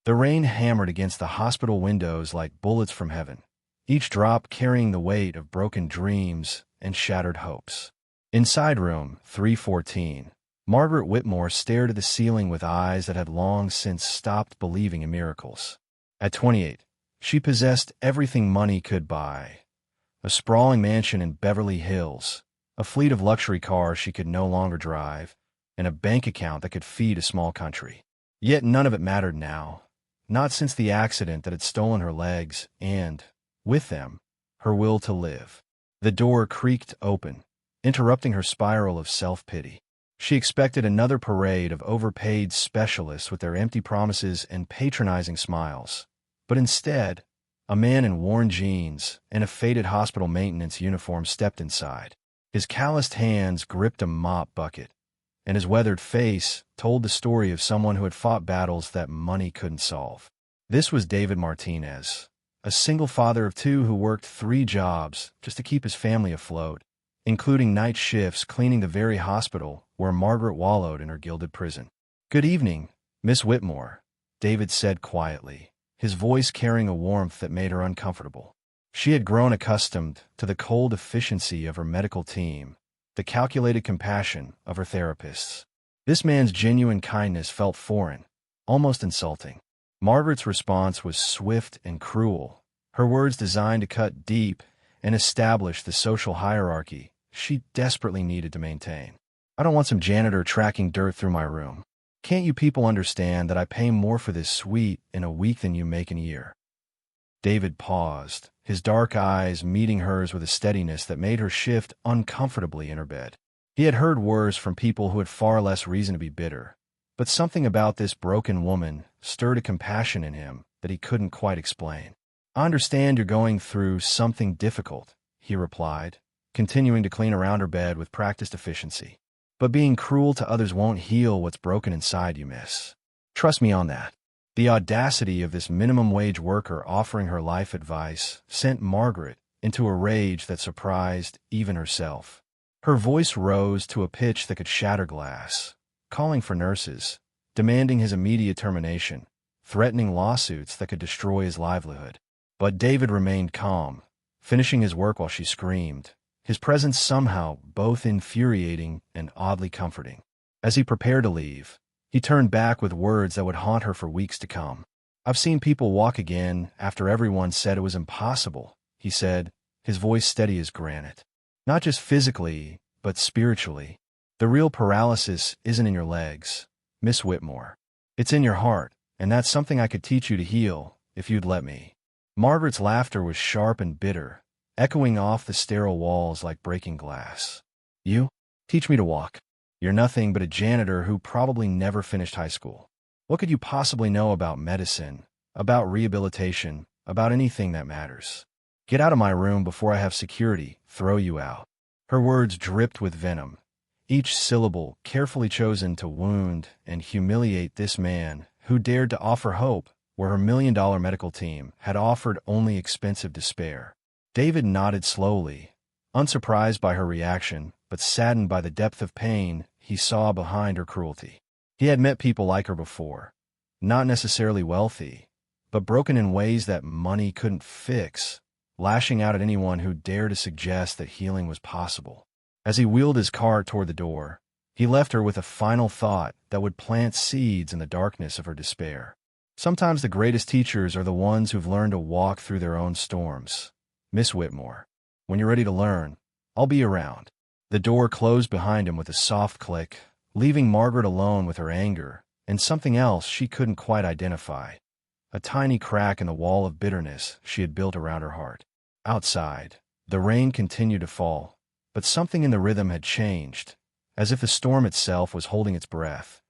The rain hammered against the hospital windows like bullets from heaven, each drop carrying the weight of broken dreams and shattered hopes. Inside room 314, Margaret Whitmore stared at the ceiling with eyes that had long since stopped believing in miracles. At 28, she possessed everything money could buy: a sprawling mansion in Beverly Hills, a fleet of luxury cars she could no longer drive, and a bank account that could feed a small country. Yet none of it mattered now, not since the accident that had stolen her legs and, with them, her will to live. The door creaked open, interrupting her spiral of self-pity. She expected another parade of overpaid specialists with their empty promises and patronizing smiles. But instead, a man in worn jeans and a faded hospital maintenance uniform stepped inside. His calloused hands gripped a mop bucket, and his weathered face told the story of someone who had fought battles that money couldn't solve. This was David Martinez, a single father of two who worked 3 jobs just to keep his family afloat, including night shifts cleaning the very hospital where Margaret wallowed in her gilded prison. "Good evening, Miss Whitmore," David said quietly, his voice carrying a warmth that made her uncomfortable. She had grown accustomed to the cold efficiency of her medical team, the calculated compassion of her therapists. This man's genuine kindness felt foreign, almost insulting. Margaret's response was swift and cruel, her words designed to cut deep and establish the social hierarchy she desperately needed to maintain. "I don't want some janitor tracking dirt through my room. Can't you people understand that I pay more for this suite in a week than you make in a year?" David paused, his dark eyes meeting hers with a steadiness that made her shift uncomfortably in her bed. He had heard worse from people who had far less reason to be bitter, but something about this broken woman stirred a compassion in him that he couldn't quite explain. "I understand you're going through something difficult," he replied, continuing to clean around her bed with practiced efficiency. "But being cruel to others won't heal what's broken inside you, miss. Trust me on that." The audacity of this minimum-wage worker offering her life advice sent Margaret into a rage that surprised even herself. Her voice rose to a pitch that could shatter glass, calling for nurses, demanding his immediate termination, threatening lawsuits that could destroy his livelihood. But David remained calm, finishing his work while she screamed, his presence somehow both infuriating and oddly comforting. As he prepared to leave, he turned back with words that would haunt her for weeks to come. "I've seen people walk again after everyone said it was impossible," he said, his voice steady as granite. "Not just physically, but spiritually. The real paralysis isn't in your legs, Miss Whitmore. It's in your heart, and that's something I could teach you to heal, if you'd let me." Margaret's laughter was sharp and bitter, echoing off the sterile walls like breaking glass. "You? Teach me to walk? You're nothing but a janitor who probably never finished high school. What could you possibly know about medicine, about rehabilitation, about anything that matters? Get out of my room before I have security throw you out." Her words dripped with venom, each syllable carefully chosen to wound and humiliate this man who dared to offer hope where her $1 million medical team had offered only expensive despair. David nodded slowly, unsurprised by her reaction, but saddened by the depth of pain he saw behind her cruelty. He had met people like her before, not necessarily wealthy, but broken in ways that money couldn't fix, lashing out at anyone who dared to suggest that healing was possible. As he wheeled his car toward the door, he left her with a final thought that would plant seeds in the darkness of her despair. Sometimes the greatest teachers are the ones who've learned to walk through their own storms. Miss Whitmore, when you're ready to learn, I'll be around. The door closed behind him with a soft click, leaving Margaret alone with her anger and something else she couldn't quite identify, a tiny crack in the wall of bitterness she had built around her heart. Outside, the rain continued to fall, but something in the rhythm had changed, as if the storm itself was holding its breath,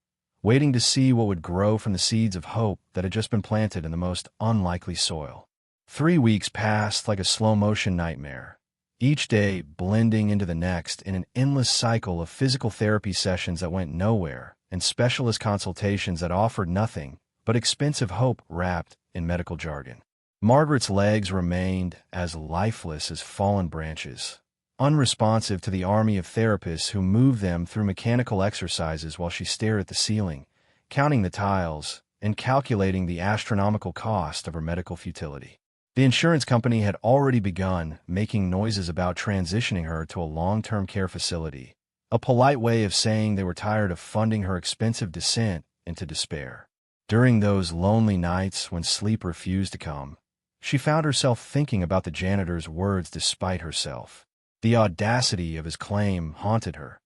waiting to see what would grow from the seeds of hope that had just been planted in the most unlikely soil. 3 weeks passed like a slow-motion nightmare, each day blending into the next in an endless cycle of physical therapy sessions that went nowhere and specialist consultations that offered nothing but expensive hope wrapped in medical jargon. Margaret's legs remained as lifeless as fallen branches, unresponsive to the army of therapists who moved them through mechanical exercises while she stared at the ceiling, counting the tiles and calculating the astronomical cost of her medical futility. The insurance company had already begun making noises about transitioning her to a long-term care facility, a polite way of saying they were tired of funding her expensive descent into despair. During those lonely nights when sleep refused to come, she found herself thinking about the janitor's words despite herself. The audacity of his claim haunted her,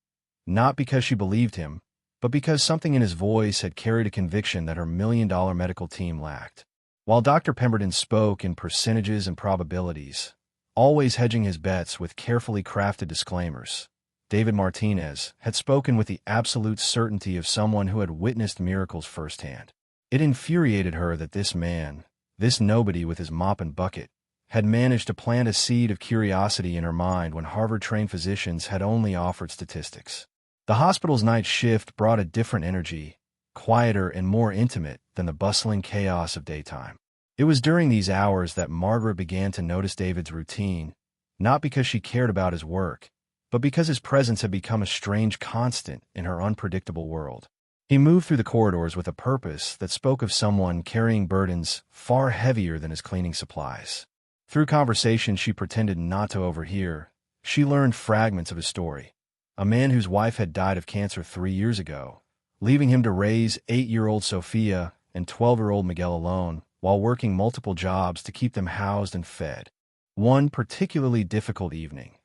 not because she believed him, but because something in his voice had carried a conviction that her million-dollar medical team lacked. While Dr. Pemberton spoke in percentages and probabilities, always hedging his bets with carefully crafted disclaimers, David Martinez had spoken with the absolute certainty of someone who had witnessed miracles firsthand. It infuriated her that this man, this nobody with his mop and bucket, had managed to plant a seed of curiosity in her mind when Harvard-trained physicians had only offered statistics. The hospital's night shift brought a different energy, quieter and more intimate than the bustling chaos of daytime. It was during these hours that Margaret began to notice David's routine, not because she cared about his work, but because his presence had become a strange constant in her unpredictable world. He moved through the corridors with a purpose that spoke of someone carrying burdens far heavier than his cleaning supplies. Through conversation she pretended not to overhear, she learned fragments of his story. A man whose wife had died of cancer 3 years ago, leaving him to raise 8-year-old Sophia and 12-year-old Miguel alone, while working multiple jobs to keep them housed and fed. One particularly difficult evening,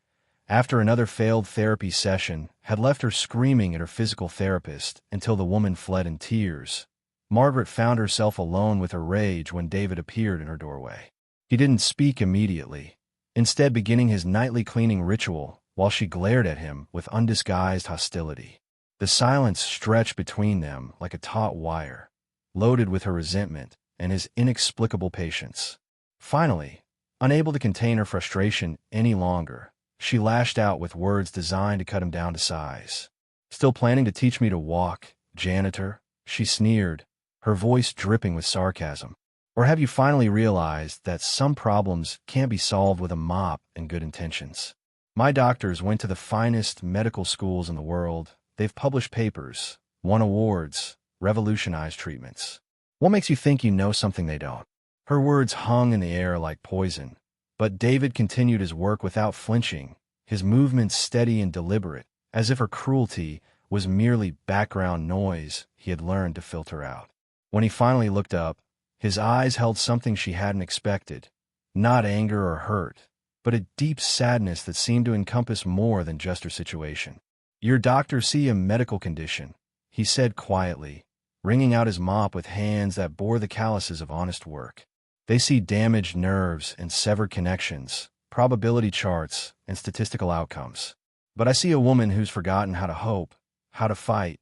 after another failed therapy session had left her screaming at her physical therapist until the woman fled in tears, Margaret found herself alone with her rage when David appeared in her doorway. He didn't speak immediately, instead beginning his nightly cleaning ritual while she glared at him with undisguised hostility. The silence stretched between them like a taut wire, loaded with her resentment and his inexplicable patience. Finally, unable to contain her frustration any longer, she lashed out with words designed to cut him down to size. "Still planning to teach me to walk, janitor?" she sneered, her voice dripping with sarcasm. "Or have you finally realized that some problems can't be solved with a mop and good intentions? My doctors went to the finest medical schools in the world. They've published papers, won awards, revolutionized treatments. What makes you think you know something they don't?" Her words hung in the air like poison, but David continued his work without flinching, his movements steady and deliberate, as if her cruelty was merely background noise he had learned to filter out. When he finally looked up, his eyes held something she hadn't expected, not anger or hurt, but a deep sadness that seemed to encompass more than just her situation. "Your doctors see a medical condition," he said quietly, wringing out his mop with hands that bore the calluses of honest work. "They see damaged nerves and severed connections, probability charts, and statistical outcomes. But I see a woman who's forgotten how to hope, how to fight,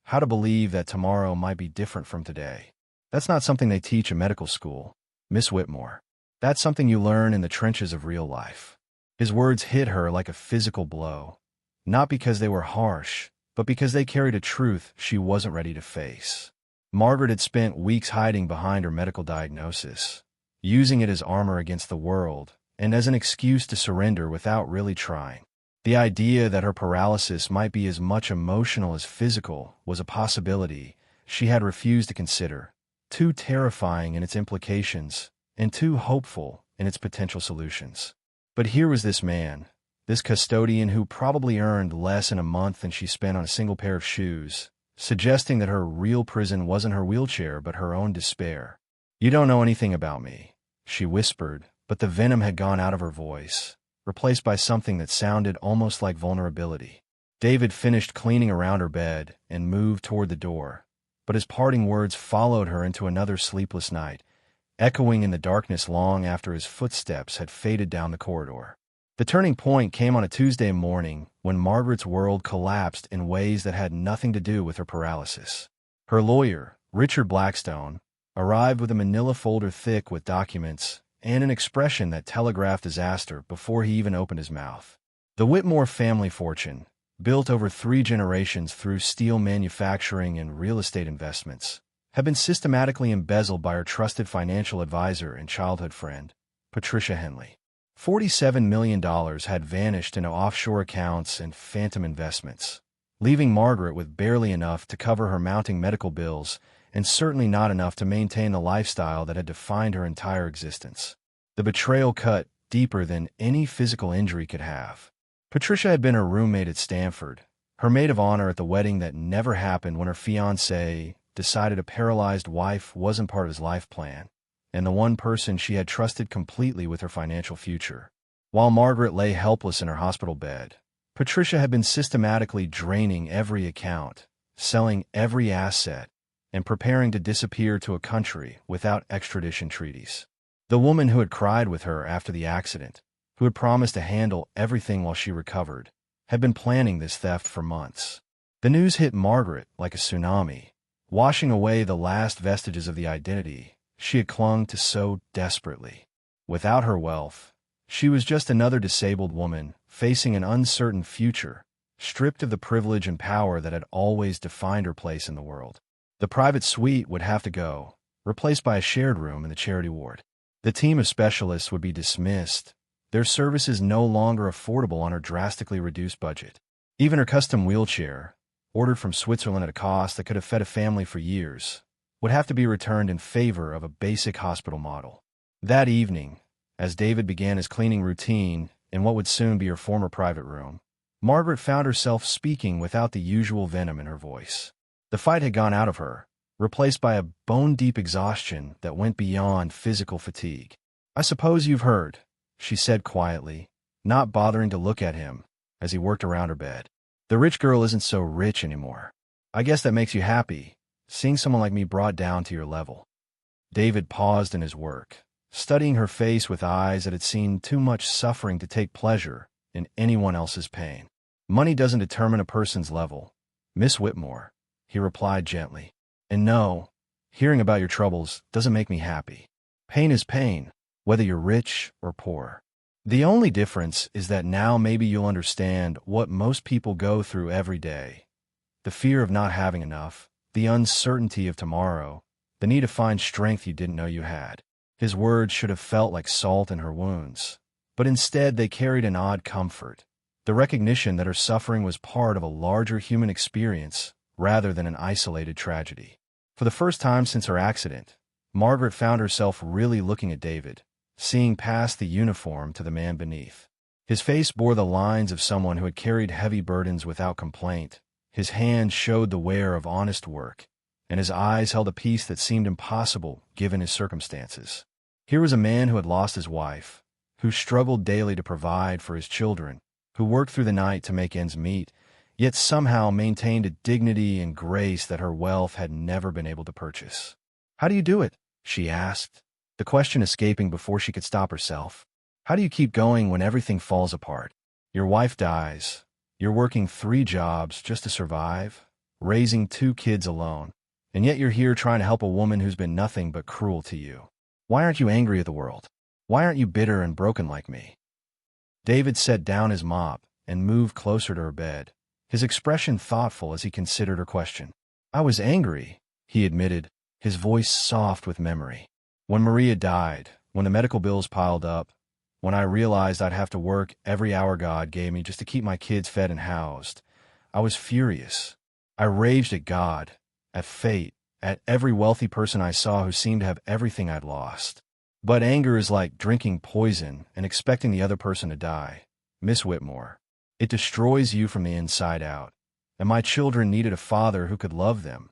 how to believe that tomorrow might be different from today. That's not something they teach in medical school, Miss Whitmore. That's something you learn in the trenches of real life." His words hit her like a physical blow, not because they were harsh, but because they carried a truth she wasn't ready to face. Margaret had spent weeks hiding behind her medical diagnosis, using it as armor against the world and as an excuse to surrender without really trying. The idea that her paralysis might be as much emotional as physical was a possibility she had refused to consider, too terrifying in its implications and too hopeful in its potential solutions. But here was this man, this custodian who probably earned less in a month than she spent on a single pair of shoes, suggesting that her real prison wasn't her wheelchair but her own despair. "You don't know anything about me," she whispered, but the venom had gone out of her voice, replaced by something that sounded almost like vulnerability. David finished cleaning around her bed and moved toward the door, but his parting words followed her into another sleepless night, echoing in the darkness long after his footsteps had faded down the corridor. The turning point came on a Tuesday morning when Margaret's world collapsed in ways that had nothing to do with her paralysis. Her lawyer, Richard Blackstone, arrived with a manila folder thick with documents and an expression that telegraphed disaster before he even opened his mouth. The Whitmore family fortune, built over 3 generations through steel manufacturing and real estate investments, had been systematically embezzled by her trusted financial advisor and childhood friend, Patricia Henley. $47 million had vanished into offshore accounts and phantom investments, leaving Margaret with barely enough to cover her mounting medical bills and certainly not enough to maintain the lifestyle that had defined her entire existence. The betrayal cut deeper than any physical injury could have. Patricia had been her roommate at Stanford, her maid of honor at the wedding that never happened when her fiancé decided a paralyzed wife wasn't part of his life plan, and the one person she had trusted completely with her financial future. While Margaret lay helpless in her hospital bed, Patricia had been systematically draining every account, selling every asset, and preparing to disappear to a country without extradition treaties. The woman who had cried with her after the accident, who had promised to handle everything while she recovered, had been planning this theft for months. The news hit Margaret like a tsunami, washing away the last vestiges of the identity she had clung to so desperately. Without her wealth, she was just another disabled woman facing an uncertain future, stripped of the privilege and power that had always defined her place in the world. The private suite would have to go, replaced by a shared room in the charity ward. The team of specialists would be dismissed, their services no longer affordable on her drastically reduced budget. Even her custom wheelchair, ordered from Switzerland at a cost that could have fed a family for years, would have to be returned in favor of a basic hospital model. That evening, as David began his cleaning routine in what would soon be her former private room, Margaret found herself speaking without the usual venom in her voice. The fight had gone out of her, replaced by a bone-deep exhaustion that went beyond physical fatigue. "I suppose you've heard," she said quietly, not bothering to look at him as he worked around her bed. "The rich girl isn't so rich anymore. I guess that makes you happy, seeing someone like me brought down to your level." David paused in his work, studying her face with eyes that had seen too much suffering to take pleasure in anyone else's pain. "Money doesn't determine a person's level, Miss Whitmore," he replied gently. "And no, hearing about your troubles doesn't make me happy. Pain is pain, whether you're rich or poor. The only difference is that now maybe you'll understand what most people go through every day. The fear of not having enough, the uncertainty of tomorrow, the need to find strength you didn't know you had." His words should have felt like salt in her wounds, but instead they carried an odd comfort, the recognition that her suffering was part of a larger human experience rather than an isolated tragedy. For the first time since her accident, Margaret found herself really looking at David, seeing past the uniform to the man beneath. His face bore the lines of someone who had carried heavy burdens without complaint. His hands showed the wear of honest work, and his eyes held a peace that seemed impossible given his circumstances. Here was a man who had lost his wife, who struggled daily to provide for his children, who worked through the night to make ends meet, yet somehow maintained a dignity and grace that her wealth had never been able to purchase. "How do you do it?" she asked, the question escaping before she could stop herself. "How do you keep going when everything falls apart? Your wife dies, you're working 3 jobs just to survive, raising 2 kids alone, and yet you're here trying to help a woman who's been nothing but cruel to you. Why aren't you angry at the world? Why aren't you bitter and broken like me?" David set down his mop and moved closer to her bed, his expression thoughtful as he considered her question. "I was angry," he admitted, his voice soft with memory. "When Maria died, when the medical bills piled up, when I realized I'd have to work every hour God gave me just to keep my kids fed and housed, I was furious. I raged at God, at fate, at every wealthy person I saw who seemed to have everything I'd lost. But anger is like drinking poison and expecting the other person to die, Miss Whitmore. It destroys you from the inside out, and my children needed a father who could love them,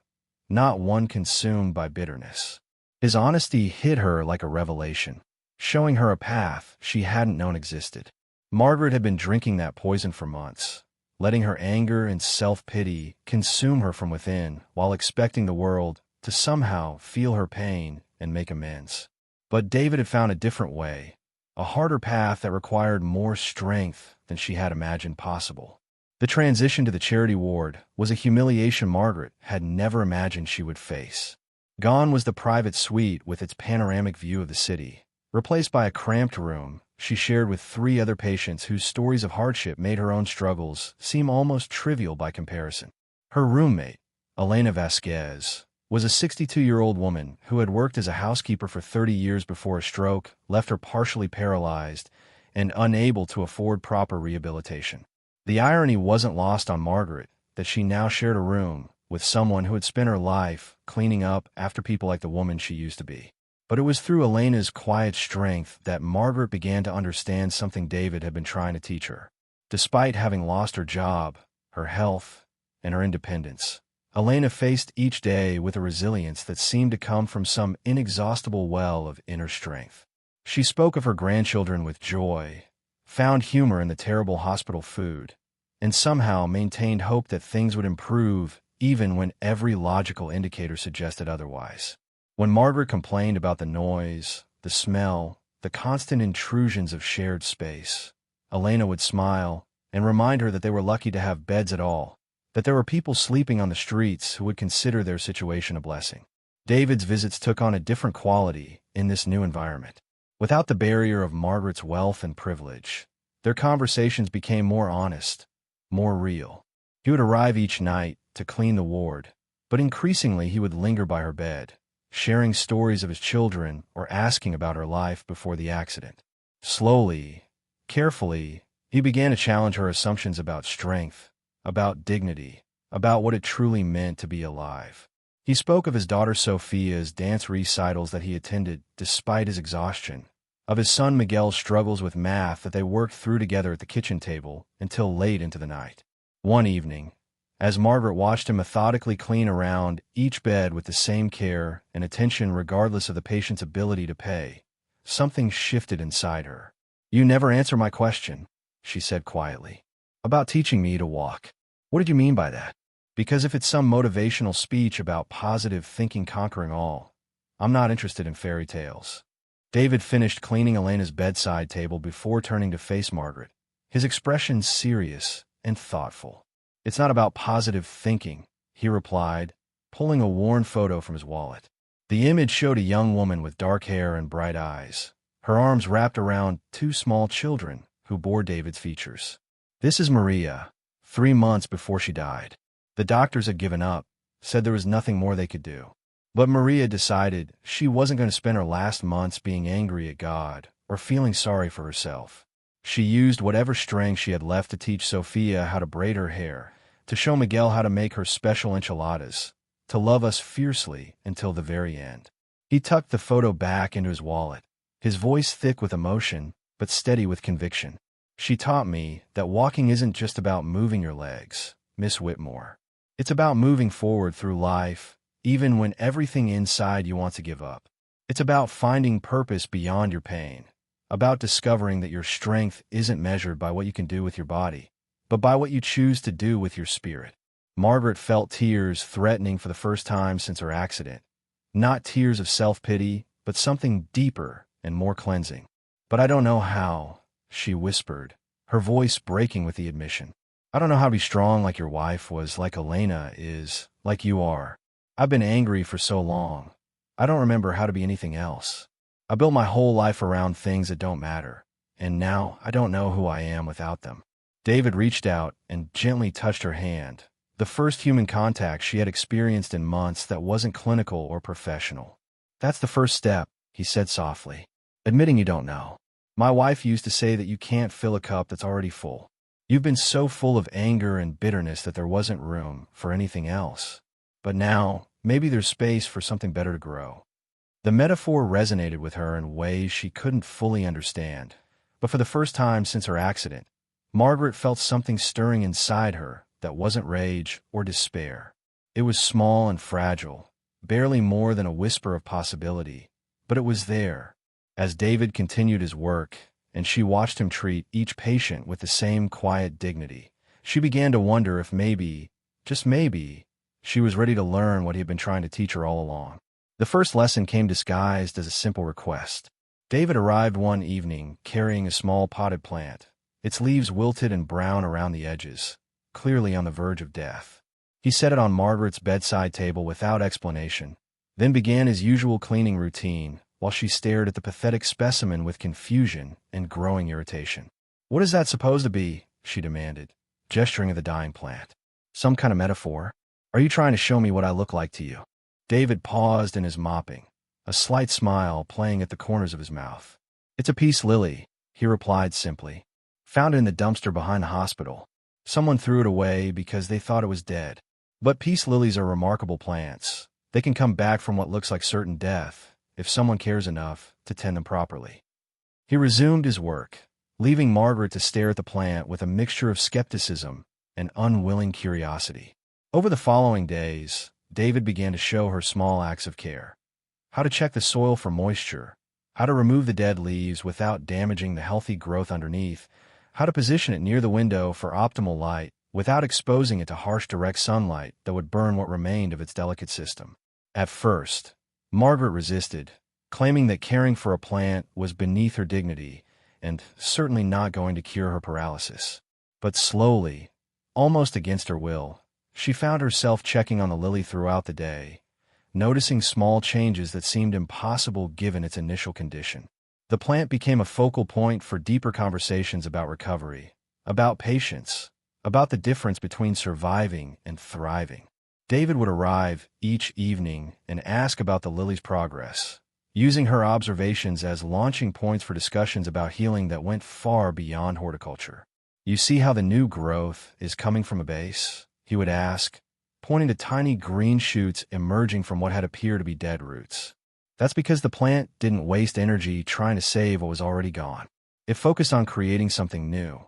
not one consumed by bitterness." His honesty hit her like a revelation, showing her a path she hadn't known existed. Margaret had been drinking that poison for months, letting her anger and self-pity consume her from within while expecting the world to somehow feel her pain and make amends. But David had found a different way, a harder path that required more strength than she had imagined possible. The transition to the charity ward was a humiliation Margaret had never imagined she would face. Gone was the private suite with its panoramic view of the city, replaced by a cramped room she shared with 3 other patients whose stories of hardship made her own struggles seem almost trivial by comparison. Her roommate, Elena Vasquez, was a 62-year-old woman who had worked as a housekeeper for 30 years before a stroke left her partially paralyzed and unable to afford proper rehabilitation. The irony wasn't lost on Margaret that she now shared a room with someone who had spent her life cleaning up after people like the woman she used to be. But it was through Elena's quiet strength that Margaret began to understand something David had been trying to teach her. Despite having lost her job, her health, and her independence, Elena faced each day with a resilience that seemed to come from some inexhaustible well of inner strength. She spoke of her grandchildren with joy, found humor in the terrible hospital food, and somehow maintained hope that things would improve even when every logical indicator suggested otherwise. When Margaret complained about the noise, the smell, the constant intrusions of shared space, Elena would smile and remind her that they were lucky to have beds at all, that there were people sleeping on the streets who would consider their situation a blessing. David's visits took on a different quality in this new environment. Without the barrier of Margaret's wealth and privilege, their conversations became more honest, more real. He would arrive each night to clean the ward, but increasingly he would linger by her bed, sharing stories of his children or asking about her life before the accident. Slowly, carefully, he began to challenge her assumptions about strength, about dignity, about what it truly meant to be alive. He spoke of his daughter Sophia's dance recitals that he attended despite his exhaustion, of his son Miguel's struggles with math that they worked through together at the kitchen table until late into the night. One evening, as Margaret watched him methodically clean around each bed with the same care and attention regardless of the patient's ability to pay, something shifted inside her. "You never answer my question," she said quietly, "about teaching me to walk. What did you mean by that? Because if it's some motivational speech about positive thinking conquering all, I'm not interested in fairy tales." David finished cleaning Elena's bedside table before turning to face Margaret, his expression serious and thoughtful. "It's not about positive thinking," he replied, pulling a worn photo from his wallet. The image showed a young woman with dark hair and bright eyes, her arms wrapped around two small children who bore David's features. "This is Maria, 3 months before she died. The doctors had given up, said there was nothing more they could do. But Maria decided she wasn't going to spend her last months being angry at God or feeling sorry for herself. She used whatever strength she had left to teach Sophia how to braid her hair, to show Miguel how to make her special enchiladas, to love us fiercely until the very end." He tucked the photo back into his wallet, his voice thick with emotion but steady with conviction. "She taught me that walking isn't just about moving your legs, Miss Whitmore. It's about moving forward through life, even when everything inside you wants to give up. It's about finding purpose beyond your pain, about discovering that your strength isn't measured by what you can do with your body, but by what you choose to do with your spirit." Margaret felt tears threatening for the first time since her accident. Not tears of self-pity, but something deeper and more cleansing. "But I don't know how," she whispered, her voice breaking with the admission. "I don't know how to be strong like your wife was, like Elena is, like you are. I've been angry for so long. I don't remember how to be anything else. I built my whole life around things that don't matter, and now I don't know who I am without them." David reached out and gently touched her hand, the first human contact she had experienced in months that wasn't clinical or professional. "That's the first step," he said softly, "admitting you don't know. My wife used to say that you can't fill a cup that's already full. You've been so full of anger and bitterness that there wasn't room for anything else. But now, maybe there's space for something better to grow." The metaphor resonated with her in ways she couldn't fully understand, but for the first time since her accident, Margaret felt something stirring inside her that wasn't rage or despair. It was small and fragile, barely more than a whisper of possibility, but it was there. As David continued his work, and she watched him treat each patient with the same quiet dignity, she began to wonder if maybe, just maybe, she was ready to learn what he had been trying to teach her all along. The first lesson came disguised as a simple request. David arrived one evening carrying a small potted plant, its leaves wilted and brown around the edges, clearly on the verge of death. He set it on Margaret's bedside table without explanation, then began his usual cleaning routine while she stared at the pathetic specimen with confusion and growing irritation. "What is that supposed to be?" she demanded, gesturing at the dying plant. "Some kind of metaphor? Are you trying to show me what I look like to you?" David paused in his mopping, a slight smile playing at the corners of his mouth. "It's a peace lily," he replied simply. "Found it in the dumpster behind the hospital. Someone threw it away because they thought it was dead. But peace lilies are remarkable plants. They can come back from what looks like certain death, if someone cares enough to tend them properly. He resumed his work, leaving Margaret to stare at the plant with a mixture of skepticism and unwilling curiosity. Over the following days, David began to show her small acts of care. How to check the soil for moisture, how to remove the dead leaves without damaging the healthy growth underneath, how to position it near the window for optimal light without exposing it to harsh direct sunlight that would burn what remained of its delicate system. At first, Margaret resisted, claiming that caring for a plant was beneath her dignity and certainly not going to cure her paralysis. But slowly, almost against her will, she found herself checking on the lily throughout the day, noticing small changes that seemed impossible given its initial condition. The plant became a focal point for deeper conversations about recovery, about patience, about the difference between surviving and thriving. David would arrive each evening and ask about the lily's progress, using her observations as launching points for discussions about healing that went far beyond horticulture. "You see how the new growth is coming from a base?" he would ask, pointing to tiny green shoots emerging from what had appeared to be dead roots. "That's because the plant didn't waste energy trying to save what was already gone. It focused on creating something new."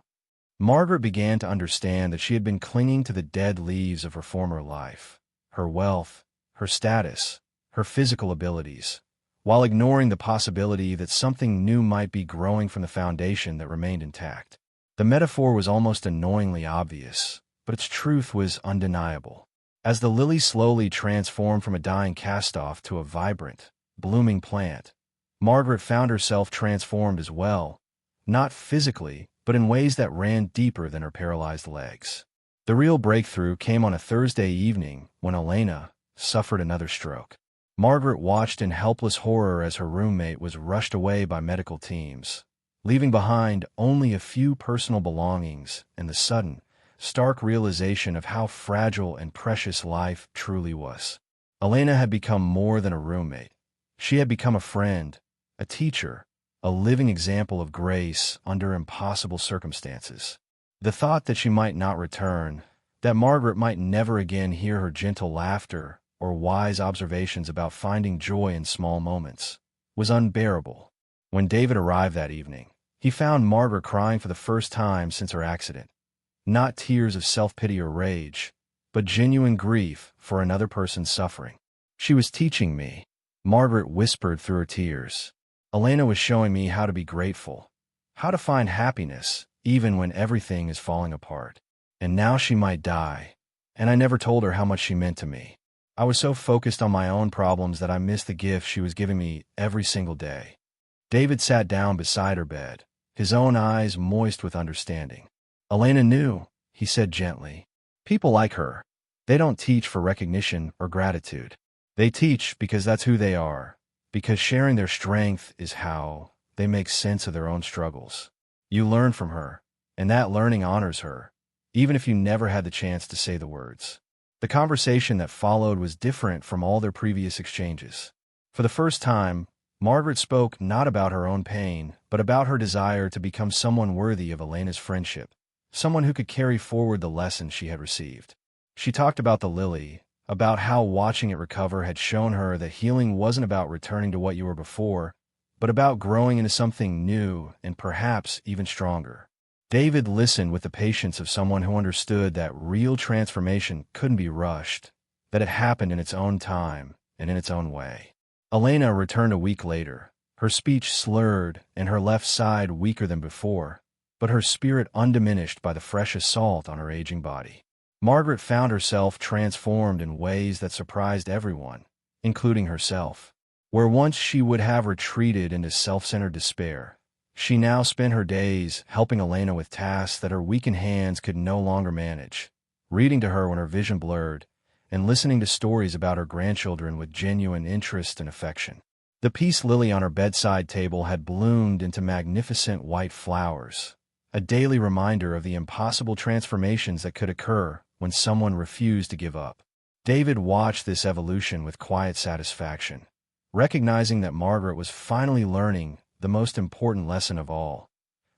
Margaret began to understand that she had been clinging to the dead leaves of her former life, her wealth, her status, her physical abilities, while ignoring the possibility that something new might be growing from the foundation that remained intact. The metaphor was almost annoyingly obvious, but its truth was undeniable. As the lily slowly transformed from a dying cast-off to a vibrant, blooming plant, Margaret found herself transformed as well, not physically, but in ways that ran deeper than her paralyzed legs. The real breakthrough came on a Thursday evening when Elena suffered another stroke. Margaret watched in helpless horror as her roommate was rushed away by medical teams, leaving behind only a few personal belongings and the sudden, stark realization of how fragile and precious life truly was. Elena had become more than a roommate. She had become a friend, a teacher, a living example of grace under impossible circumstances. The thought that she might not return, that Margaret might never again hear her gentle laughter or wise observations about finding joy in small moments, was unbearable. When David arrived that evening, he found Margaret crying for the first time since her accident. Not tears of self-pity or rage, but genuine grief for another person's suffering. "She was teaching me," Margaret whispered through her tears. "Elena was showing me how to be grateful, how to find happiness even when everything is falling apart. And now she might die, and I never told her how much she meant to me. I was so focused on my own problems that I missed the gift she was giving me every single day." David sat down beside her bed, his own eyes moist with understanding. "Elena knew," he said gently. "People like her, they don't teach for recognition or gratitude. They teach because that's who they are, because sharing their strength is how they make sense of their own struggles. You learn from her, and that learning honors her, even if you never had the chance to say the words." The conversation that followed was different from all their previous exchanges. For the first time, Margaret spoke not about her own pain, but about her desire to become someone worthy of Elena's friendship, someone who could carry forward the lessons she had received. She talked about the lily, about how watching it recover had shown her that healing wasn't about returning to what you were before, but about growing into something new and perhaps even stronger. David listened with the patience of someone who understood that real transformation couldn't be rushed, that it happened in its own time and in its own way. Elena returned a week later, her speech slurred and her left side weaker than before, but her spirit undiminished by the fresh assault on her aging body. Margaret found herself transformed in ways that surprised everyone, including herself. Where once she would have retreated into self-centered despair, she now spent her days helping Elena with tasks that her weakened hands could no longer manage, reading to her when her vision blurred, and listening to stories about her grandchildren with genuine interest and affection. The peace lily on her bedside table had bloomed into magnificent white flowers, a daily reminder of the impossible transformations that could occur when someone refused to give up. David watched this evolution with quiet satisfaction, recognizing that Margaret was finally learning the most important lesson of all,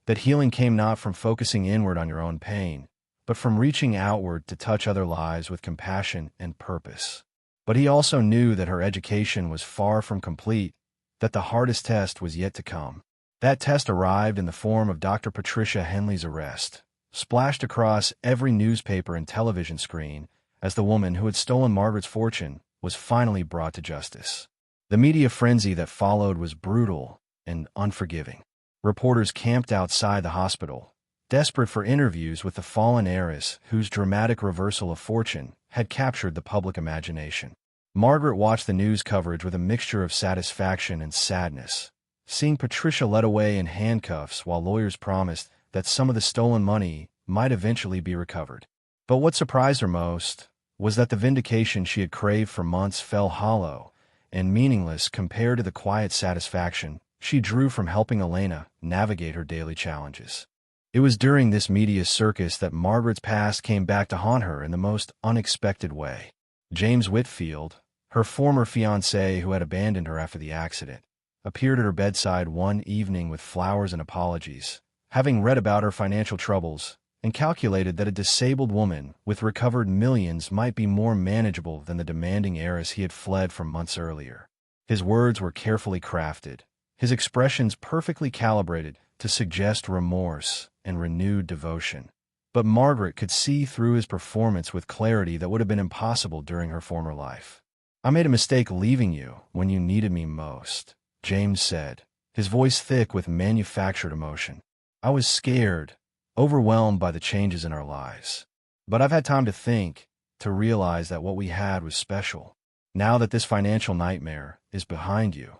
that healing came not from focusing inward on your own pain, but from reaching outward to touch other lives with compassion and purpose. But he also knew that her education was far from complete, that the hardest test was yet to come. That test arrived in the form of Dr. Patricia Henley's arrest, splashed across every newspaper and television screen as the woman who had stolen Margaret's fortune was finally brought to justice. The media frenzy that followed was brutal and unforgiving. Reporters camped outside the hospital, desperate for interviews with the fallen heiress whose dramatic reversal of fortune had captured the public imagination. Margaret watched the news coverage with a mixture of satisfaction and sadness, seeing Patricia led away in handcuffs while lawyers promised that some of the stolen money might eventually be recovered. But what surprised her most was that the vindication she had craved for months fell hollow and meaningless compared to the quiet satisfaction she drew from helping Elena navigate her daily challenges. It was during this media circus that Margaret's past came back to haunt her in the most unexpected way. James Whitfield, her former fiancé who had abandoned her after the accident, appeared at her bedside one evening with flowers and apologies, having read about her financial troubles and calculated that a disabled woman with recovered millions might be more manageable than the demanding heiress he had fled from months earlier. His words were carefully crafted, his expressions perfectly calibrated to suggest remorse and renewed devotion. But Margaret could see through his performance with clarity that would have been impossible during her former life. "I made a mistake leaving you when you needed me most," James said, his voice thick with manufactured emotion. "I was scared, overwhelmed by the changes in our lives. But I've had time to think, to realize that what we had was special. Now that this financial nightmare is behind you,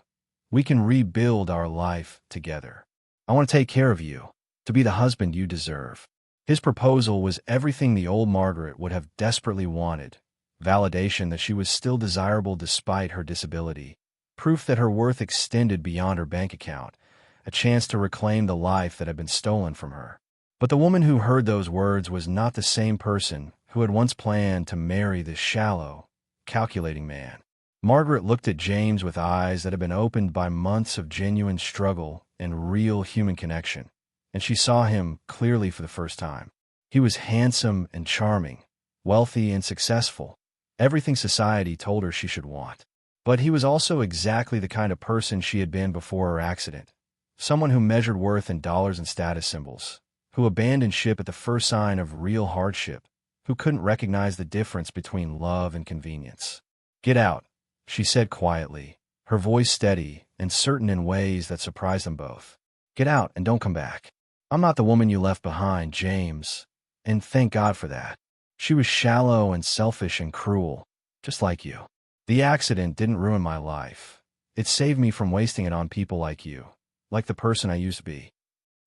we can rebuild our life together. I want to take care of you, to be the husband you deserve." His proposal was everything the old Margaret would have desperately wanted: validation that she was still desirable despite her disability, proof that her worth extended beyond her bank account, a chance to reclaim the life that had been stolen from her. But the woman who heard those words was not the same person who had once planned to marry this shallow, calculating man. Margaret looked at James with eyes that had been opened by months of genuine struggle and real human connection, and she saw him clearly for the first time. He was handsome and charming, wealthy and successful, everything society told her she should want. But he was also exactly the kind of person she had been before her accident, someone who measured worth in dollars and status symbols, who abandoned ship at the first sign of real hardship, who couldn't recognize the difference between love and convenience. "Get out," she said quietly, her voice steady and certain in ways that surprised them both. "Get out and don't come back. I'm not the woman you left behind, James, and thank God for that. She was shallow and selfish and cruel, just like you. The accident didn't ruin my life. It saved me from wasting it on people like you, like the person I used to be."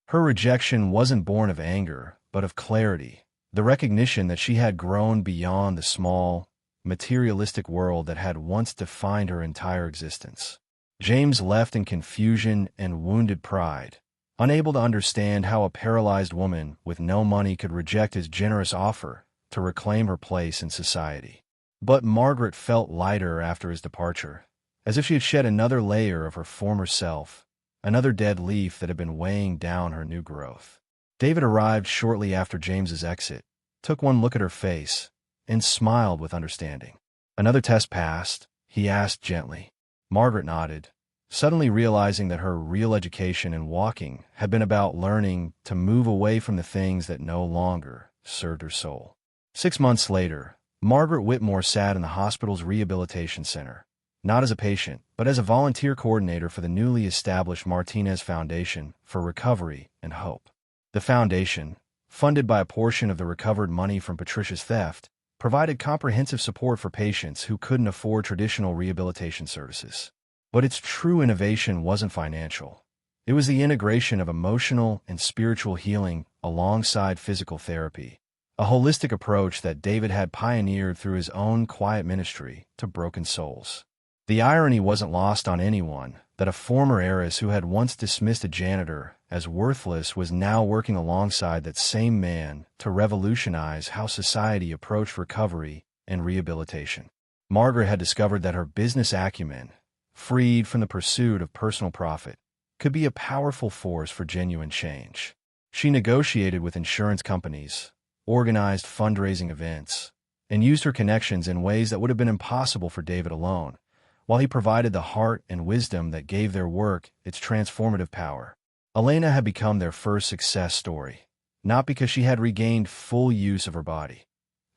Her rejection wasn't born of anger, but of clarity, the recognition that she had grown beyond the small, materialistic world that had once defined her entire existence. James left in confusion and wounded pride, unable to understand how a paralyzed woman with no money could reject his generous offer to reclaim her place in society. But Margaret felt lighter after his departure, as if she had shed another layer of her former self, another dead leaf that had been weighing down her new growth. David arrived shortly after James's exit, took one look at her face, and smiled with understanding. "Another test passed?" he asked gently. Margaret nodded, suddenly realizing that her real education in walking had been about learning to move away from the things that no longer served her soul. 6 months later, Margaret Whitmore sat in the hospital's rehabilitation center, not as a patient, but as a volunteer coordinator for the newly established Martinez Foundation for Recovery and Hope. The foundation, funded by a portion of the recovered money from Patricia's theft, provided comprehensive support for patients who couldn't afford traditional rehabilitation services. But its true innovation wasn't financial. It was the integration of emotional and spiritual healing alongside physical therapy, a holistic approach that David had pioneered through his own quiet ministry to broken souls. The irony wasn't lost on anyone that a former heiress who had once dismissed a janitor as worthless was now working alongside that same man to revolutionize how society approached recovery and rehabilitation. Margaret had discovered that her business acumen, freed from the pursuit of personal profit, could be a powerful force for genuine change. She negotiated with insurance companies, organized fundraising events, and used her connections in ways that would have been impossible for David alone, while he provided the heart and wisdom that gave their work its transformative power. Elena had become their first success story, not because she had regained full use of her body.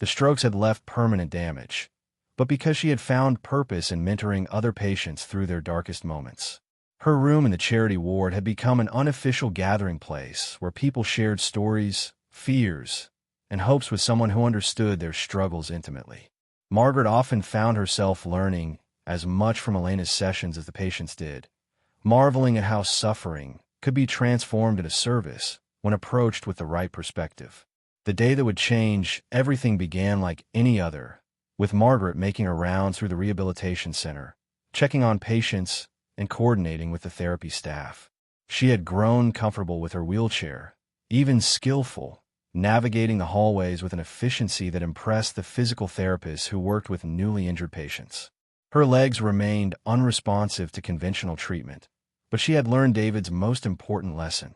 The strokes had left permanent damage, but because she had found purpose in mentoring other patients through their darkest moments. Her room in the charity ward had become an unofficial gathering place where people shared stories, fears, and hopes with someone who understood their struggles intimately. Margaret often found herself learning as much from Elena's sessions as the patients did, marveling at how suffering could be transformed into service when approached with the right perspective. The day that would change everything began like any other, with Margaret making her rounds through the rehabilitation center, checking on patients and coordinating with the therapy staff. She had grown comfortable with her wheelchair, even skillful, navigating the hallways with an efficiency that impressed the physical therapists who worked with newly injured patients. Her legs remained unresponsive to conventional treatment, but she had learned David's most important lesson,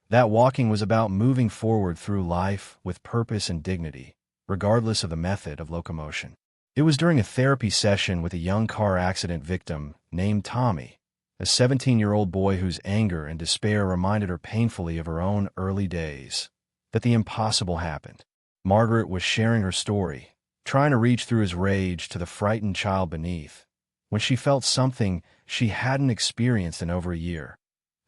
that walking was about moving forward through life with purpose and dignity, regardless of the method of locomotion. It was during a therapy session with a young car accident victim named Tommy, a 17-year-old boy whose anger and despair reminded her painfully of her own early days, that the impossible happened. Margaret was sharing her story, trying to reach through his rage to the frightened child beneath, when she felt something she hadn't experienced in over a year,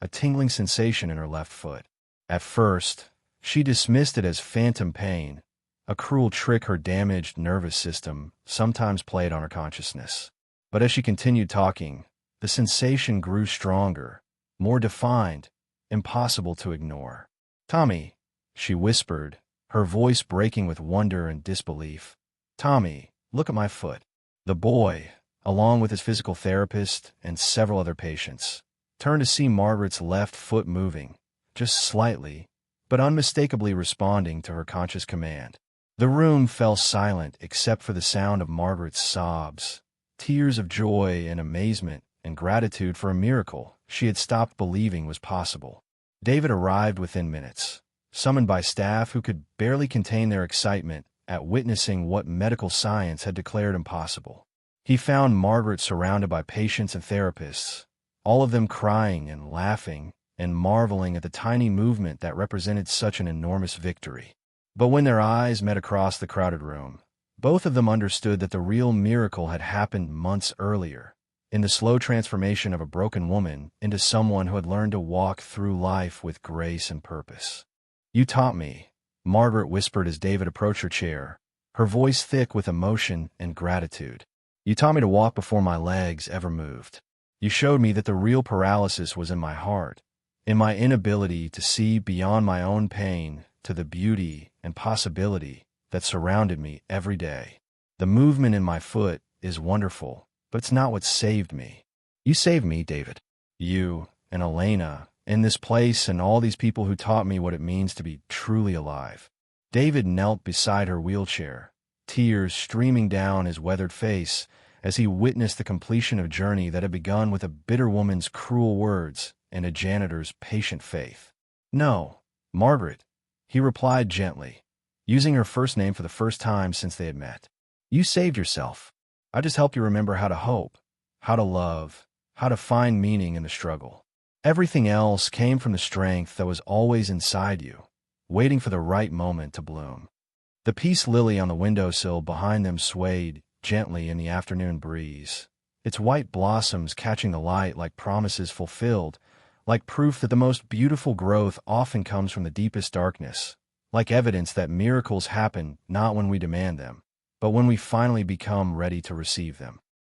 a tingling sensation in her left foot. At first, she dismissed it as phantom pain, a cruel trick her damaged nervous system sometimes played on her consciousness. But as she continued talking, the sensation grew stronger, more defined, impossible to ignore. "Tommy," she whispered, her voice breaking with wonder and disbelief. "Tommy, look at my foot." The boy, along with his physical therapist and several other patients, turned to see Margaret's left foot moving, just slightly, but unmistakably responding to her conscious command. The room fell silent except for the sound of Margaret's sobs, tears of joy and amazement and gratitude for a miracle she had stopped believing was possible. David arrived within minutes, summoned by staff who could barely contain their excitement at witnessing what medical science had declared impossible. He found Margaret surrounded by patients and therapists, all of them crying and laughing and marveling at the tiny movement that represented such an enormous victory. But when their eyes met across the crowded room, both of them understood that the real miracle had happened months earlier, in the slow transformation of a broken woman into someone who had learned to walk through life with grace and purpose. "You taught me," Margaret whispered as David approached her chair, her voice thick with emotion and gratitude. "You taught me to walk before my legs ever moved. You showed me that the real paralysis was in my heart, in my inability to see beyond my own pain to the beauty and possibility that surrounded me every day. The movement in my foot is wonderful, but it's not what saved me. You saved me, David. You and Elena, and this place and all these people who taught me what it means to be truly alive." David knelt beside her wheelchair, tears streaming down his weathered face as he witnessed the completion of a journey that had begun with a bitter woman's cruel words and a janitor's patient faith. "No, Margaret," he replied gently, using her first name for the first time since they had met. "You saved yourself. I just helped you remember how to hope, how to love, how to find meaning in the struggle. Everything else came from the strength that was always inside you, waiting for the right moment to bloom." The peace lily on the windowsill behind them swayed gently in the afternoon breeze, its white blossoms catching the light like promises fulfilled, like proof that the most beautiful growth often comes from the deepest darkness, like evidence that miracles happen not when we demand them, but when we finally become ready to receive them.